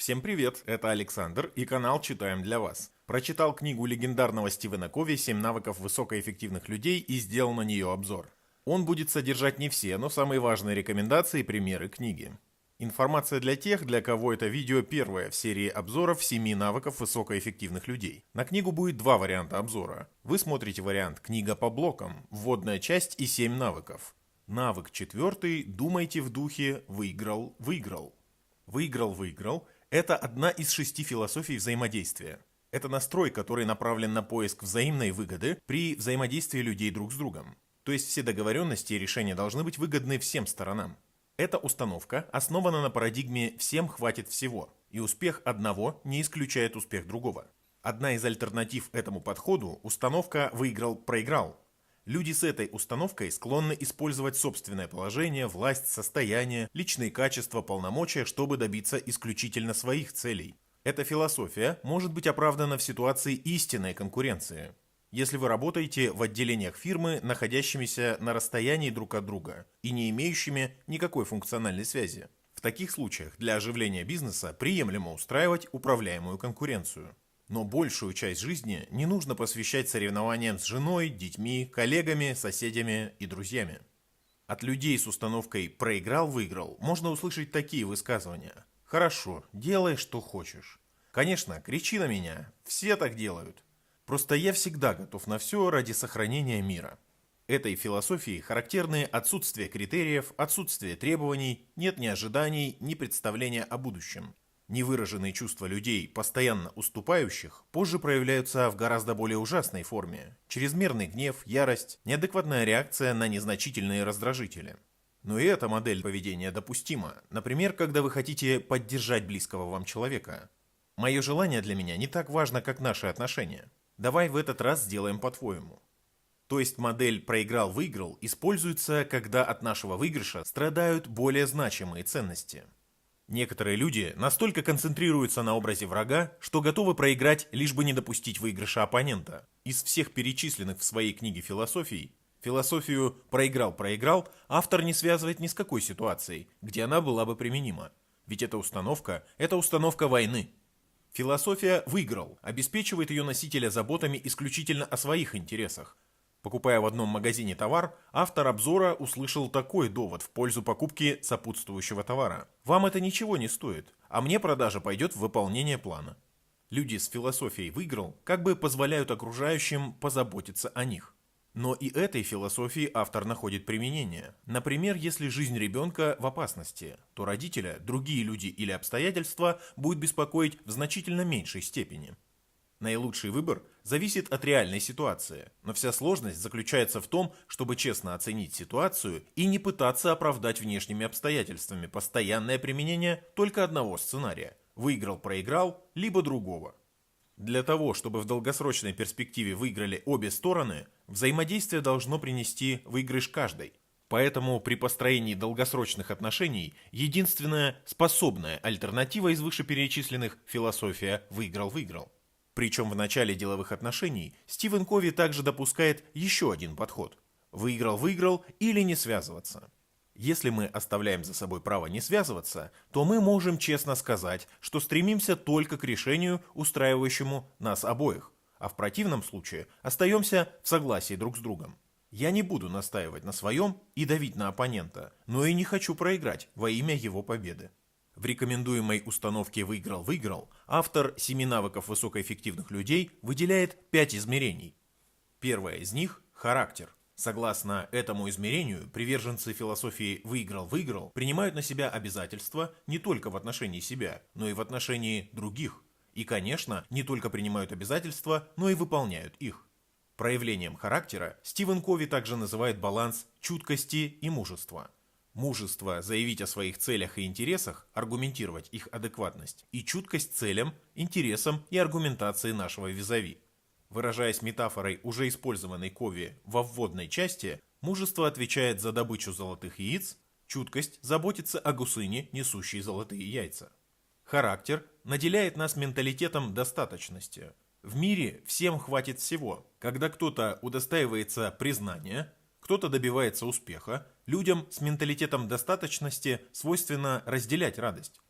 Всем привет, это Александр и канал «Читаем для вас». Прочитал книгу легендарного Стивена Кови «7 навыков высокоэффективных людей» и сделал на нее обзор. Он будет содержать не все, но самые важные рекомендации и примеры книги. Информация для тех, для кого это видео первое в серии обзоров 7 навыков высокоэффективных людей. На книгу будет два варианта обзора. Вы смотрите вариант «Книга по блокам», вводная часть и 7 навыков. Навык четвертый «Думайте в духе выиграл-выиграл». Выиграл-выиграл – это одна из 6 философий взаимодействия. Это настрой, который направлен на поиск взаимной выгоды при взаимодействии людей друг с другом. То есть все договоренности и решения должны быть выгодны всем сторонам. Эта установка основана на парадигме «всем хватит всего», и успех одного не исключает успех другого. Одна из альтернатив этому подходу – установка «выиграл-проиграл». Люди с этой установкой склонны использовать собственное положение, власть, состояние, личные качества, полномочия, чтобы добиться исключительно своих целей. Эта философия может быть оправдана в ситуации истинной конкуренции. Если вы работаете в отделениях фирмы, находящимися на расстоянии друг от друга и не имеющими никакой функциональной связи. В таких случаях для оживления бизнеса приемлемо устраивать управляемую конкуренцию. Но большую часть жизни не нужно посвящать соревнованиям с женой, детьми, коллегами, соседями и друзьями. От людей с установкой «проиграл-выиграл» можно услышать такие высказывания. «Хорошо, делай, что хочешь». «Конечно, кричи на меня, все так делают». «Просто я всегда готов на все ради сохранения мира». Этой философии характерны отсутствие критериев, отсутствие требований, нет ни ожиданий, ни представления о будущем. Невыраженные чувства людей, постоянно уступающих, позже проявляются в гораздо более ужасной форме. Чрезмерный гнев, ярость, неадекватная реакция на незначительные раздражители. Но и эта модель поведения допустима. Например, когда вы хотите поддержать близкого вам человека. «Мое желание для меня не так важно, как наши отношения. Давай в этот раз сделаем по-твоему». То есть модель «проиграл-выиграл» используется, когда от нашего выигрыша страдают более значимые ценности. Некоторые люди настолько концентрируются на образе врага, что готовы проиграть, лишь бы не допустить выигрыша оппонента. Из всех перечисленных в своей книге философий, философию «проиграл-проиграл» автор не связывает ни с какой ситуацией, где она была бы применима. Ведь эта установка войны. Философия «выиграл» обеспечивает ее носителя заботами исключительно о своих интересах. Покупая в одном магазине товар, автор обзора услышал такой довод в пользу покупки сопутствующего товара. Вам это ничего не стоит, а мне продажа пойдет в выполнение плана. Люди с философией «выиграл» как бы позволяют окружающим позаботиться о них. Но и этой философии автор находит применение. Например, если жизнь ребенка в опасности, то родителя, другие люди или обстоятельства будут беспокоить в значительно меньшей степени. Наилучший выбор зависит от реальной ситуации, но вся сложность заключается в том, чтобы честно оценить ситуацию и не пытаться оправдать внешними обстоятельствами постоянное применение только одного сценария – выиграл-проиграл, либо другого. Для того, чтобы в долгосрочной перспективе выиграли обе стороны, взаимодействие должно принести выигрыш каждой. Поэтому при построении долгосрочных отношений единственная способная альтернатива из вышеперечисленных – философия «выиграл-выиграл». Причем в начале деловых отношений Стивен Кови также допускает еще один подход – выиграл-выиграл или не связываться. Если мы оставляем за собой право не связываться, то мы можем честно сказать, что стремимся только к решению, устраивающему нас обоих, а в противном случае остаемся в согласии друг с другом. Я не буду настаивать на своем и давить на оппонента, но и не хочу проиграть во имя его победы. В рекомендуемой установке «выиграл-выиграл» автор 7 навыков высокоэффективных людей выделяет 5 измерений. Первое из них – характер. Согласно этому измерению, приверженцы философии «выиграл-выиграл» принимают на себя обязательства не только в отношении себя, но и в отношении других. И, конечно, не только принимают обязательства, но и выполняют их. Проявлением характера Стивен Кови также называет баланс чуткости и мужества. Мужество заявить о своих целях и интересах, аргументировать их адекватность, и чуткость целям, интересам и аргументации нашего визави. Выражаясь метафорой, уже использованной Кови во вводной части, мужество отвечает за добычу золотых яиц, чуткость заботится о гусыне, несущей золотые яйца. Характер наделяет нас менталитетом достаточности. В мире всем хватит всего. Когда кто-то удостаивается признания, кто-то добивается успеха, людям с менталитетом достаточности свойственно разделять радость.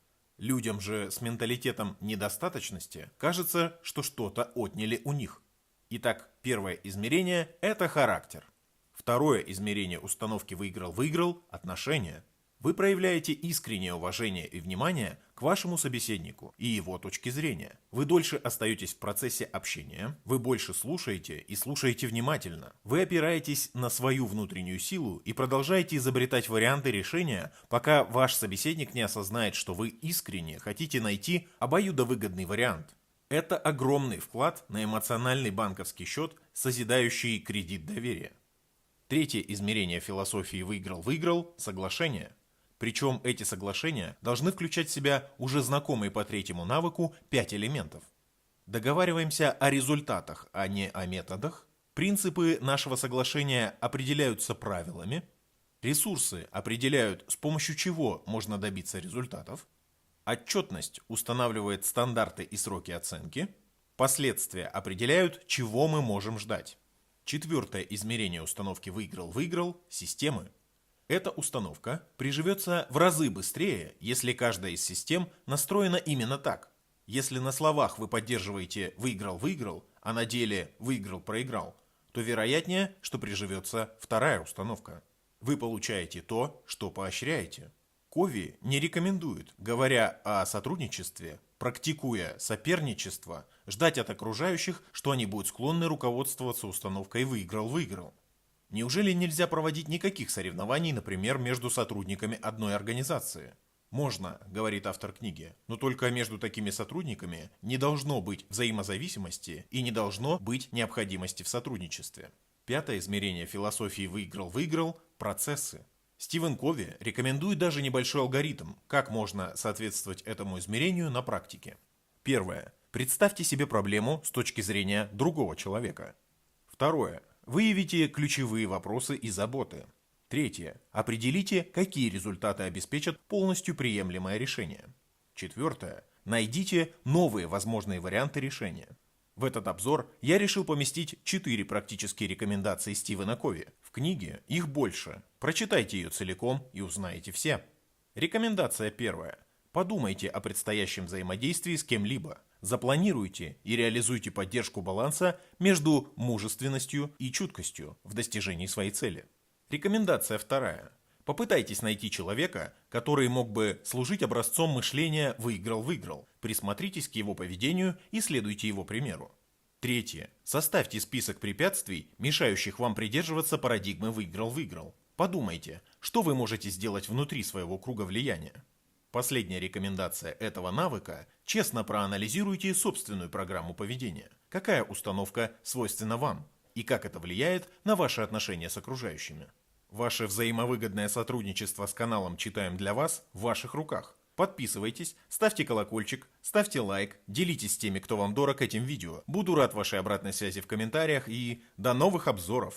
Людям же с менталитетом недостаточности кажется, что что-то отняли у них. Итак, первое измерение – это характер. Второе измерение установки «выиграл-выиграл» – отношения. Вы проявляете искреннее уважение и внимание к вашему собеседнику и его точке зрения. Вы дольше остаетесь в процессе общения, вы больше слушаете и слушаете внимательно. Вы опираетесь на свою внутреннюю силу и продолжаете изобретать варианты решения, пока ваш собеседник не осознает, что вы искренне хотите найти обоюдовыгодный вариант. Это огромный вклад на эмоциональный банковский счет, созидающий кредит доверия. Третье измерение философии «выиграл-выиграл» – соглашение. Причем эти соглашения должны включать в себя уже знакомые по третьему навыку 5 элементов. Договариваемся о результатах, а не о методах. Принципы нашего соглашения определяются правилами. Ресурсы определяют, с помощью чего можно добиться результатов. Отчетность устанавливает стандарты и сроки оценки. Последствия определяют, чего мы можем ждать. Четвертое измерение установки «выиграл-выиграл» – системы. Эта установка приживется в разы быстрее, если каждая из систем настроена именно так. Если на словах вы поддерживаете «выиграл-выиграл», а на деле «выиграл-проиграл», то вероятнее, что приживется вторая установка. Вы получаете то, что поощряете. Кови не рекомендует, говоря о сотрудничестве, практикуя соперничество, ждать от окружающих, что они будут склонны руководствоваться установкой «выиграл-выиграл». Неужели нельзя проводить никаких соревнований, например, между сотрудниками одной организации? Можно, говорит автор книги, но только между такими сотрудниками не должно быть взаимозависимости и не должно быть необходимости в сотрудничестве. Пятое измерение философии «выиграл-выиграл» – процессы. Стивен Кови рекомендует даже небольшой алгоритм, как можно соответствовать этому измерению на практике. Первое. Представьте себе проблему с точки зрения другого человека. Второе. Выявите ключевые вопросы и заботы. Третье. Определите, какие результаты обеспечат полностью приемлемое решение. Четвертое. Найдите новые возможные варианты решения. В этот обзор я решил поместить 4 практические рекомендации Стивена Кови. В книге их больше. Прочитайте ее целиком и узнаете все. Рекомендация первая. Подумайте о предстоящем взаимодействии с кем-либо. Запланируйте и реализуйте поддержку баланса между мужественностью и чуткостью в достижении своей цели. Рекомендация вторая. Попытайтесь найти человека, который мог бы служить образцом мышления «выиграл-выиграл». Присмотритесь к его поведению и следуйте его примеру. Третье. Составьте список препятствий, мешающих вам придерживаться парадигмы «выиграл-выиграл». Подумайте, что вы можете сделать внутри своего круга влияния. Последняя рекомендация этого навыка – честно проанализируйте собственную программу поведения. Какая установка свойственна вам? И как это влияет на ваши отношения с окружающими? Ваше взаимовыгодное сотрудничество с каналом «Читаем для вас» в ваших руках. Подписывайтесь, ставьте колокольчик, ставьте лайк, делитесь с теми, кто вам дорог этим видео. Буду рад вашей обратной связи в комментариях и до новых обзоров!